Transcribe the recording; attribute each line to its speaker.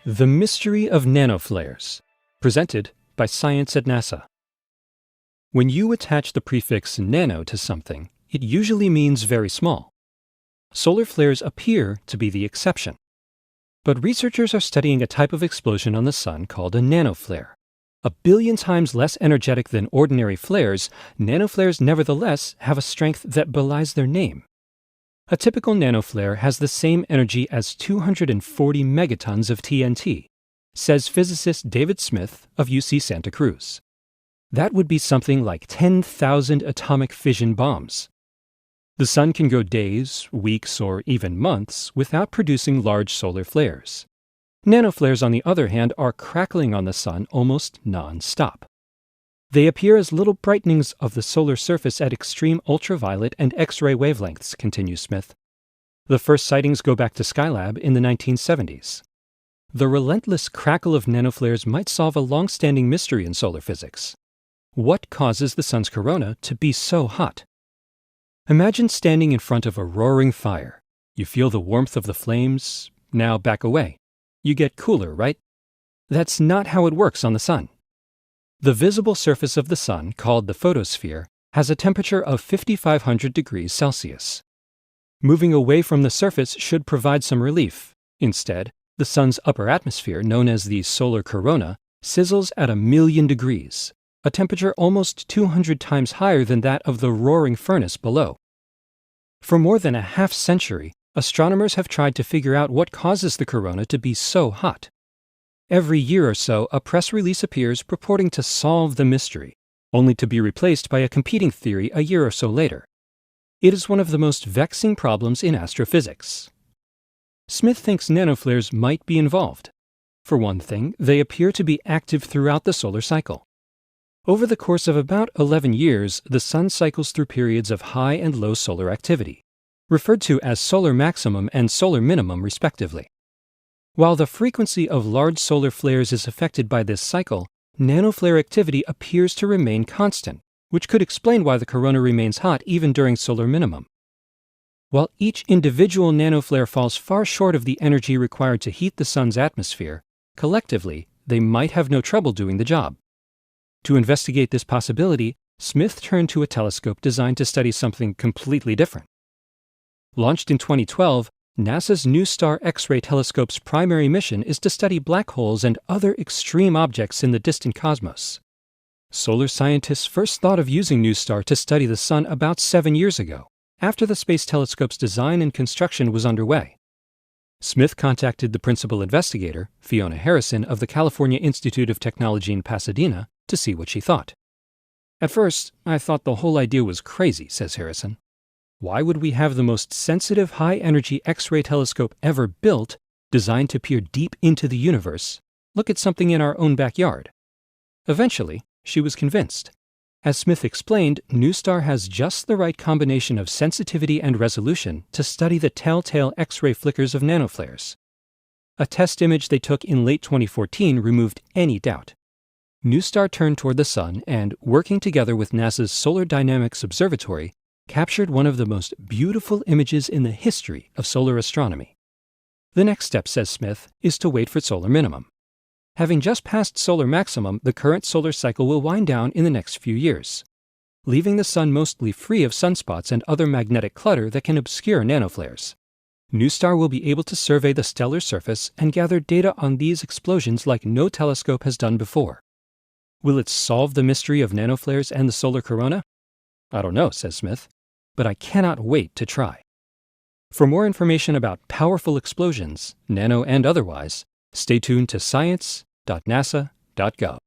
Speaker 1: The Mystery of Nanoflares, presented by Science at NASA. When you attach the prefix nano to something, it usually means very small. Solar flares appear to be the exception. But researchers are studying a type of explosion on the Sun called a nanoflare. 1 billion times less energetic than ordinary flares, nanoflares nevertheless have a strength that belies their name. A typical nanoflare has the same energy as 240 megatons of TNT, says physicist David Smith of UC Santa Cruz. That would be something like 10,000 atomic fission bombs. The Sun can go days, weeks, or even months without producing large solar flares. Nanoflares, on the other hand, are crackling on the Sun almost non-stop. They appear as little brightenings of the solar surface at extreme ultraviolet and X-ray wavelengths, continues Smith. The first sightings go back to Skylab in the 1970s. The relentless crackle of nanoflares might solve a long-standing mystery in solar physics. What causes the Sun's corona to be so hot? Imagine standing in front of a roaring fire. You feel the warmth of the flames. Now back away. You get cooler, right? That's not how it works on the Sun. The visible surface of the Sun, called the photosphere, has a temperature of 5,500 degrees Celsius. Moving away from the surface should provide some relief. Instead, the Sun's upper atmosphere, known as the solar corona, sizzles at 1,000,000 degrees, a temperature almost 200 times higher than that of the roaring furnace below. For more than a half-century, astronomers have tried to figure out what causes the corona to be so hot. Every year or so, a press release appears purporting to solve the mystery, only to be replaced by a competing theory a year or so later. It is one of the most vexing problems in astrophysics. Smith thinks nanoflares might be involved. For one thing, they appear to be active throughout the solar cycle. Over the course of about 11 years, the Sun cycles through periods of high and low solar activity, referred to as solar maximum and solar minimum respectively. While the frequency of large solar flares is affected by this cycle, nanoflare activity appears to remain constant, which could explain why the corona remains hot even during solar minimum. While each individual nanoflare falls far short of the energy required to heat the Sun's atmosphere, collectively, they might have no trouble doing the job. To investigate this possibility, Smith turned to a telescope designed to study something completely different. Launched in 2012, NASA's NuSTAR X-ray telescope's primary mission is to study black holes and other extreme objects in the distant cosmos. Solar scientists first thought of using NuSTAR to study the Sun about 7 years ago, after the space telescope's design and construction was underway. Smith contacted the principal investigator, Fiona Harrison of the California Institute of Technology in Pasadena, to see what she thought. "At first, I thought the whole idea was crazy," says Harrison. "Why would we have the most sensitive high-energy X-ray telescope ever built, designed to peer deep into the universe, look at something in our own backyard?" Eventually, she was convinced. As Smith explained, NuSTAR has just the right combination of sensitivity and resolution to study the telltale X-ray flickers of nanoflares. A test image they took in late 2014 removed any doubt. NuSTAR turned toward the Sun and, working together with NASA's Solar Dynamics Observatory, captured one of the most beautiful images in the history of solar astronomy. The next step, says Smith, is to wait for solar minimum. Having just passed solar maximum, the current solar cycle will wind down in the next few years, leaving the Sun mostly free of sunspots and other magnetic clutter that can obscure nanoflares. NuSTAR will be able to survey the stellar surface and gather data on these explosions like no telescope has done before. Will it solve the mystery of nanoflares and the solar corona? "I don't know," says Smith, "but I cannot wait to try." For more information about powerful explosions, nano and otherwise, stay tuned to science.nasa.gov.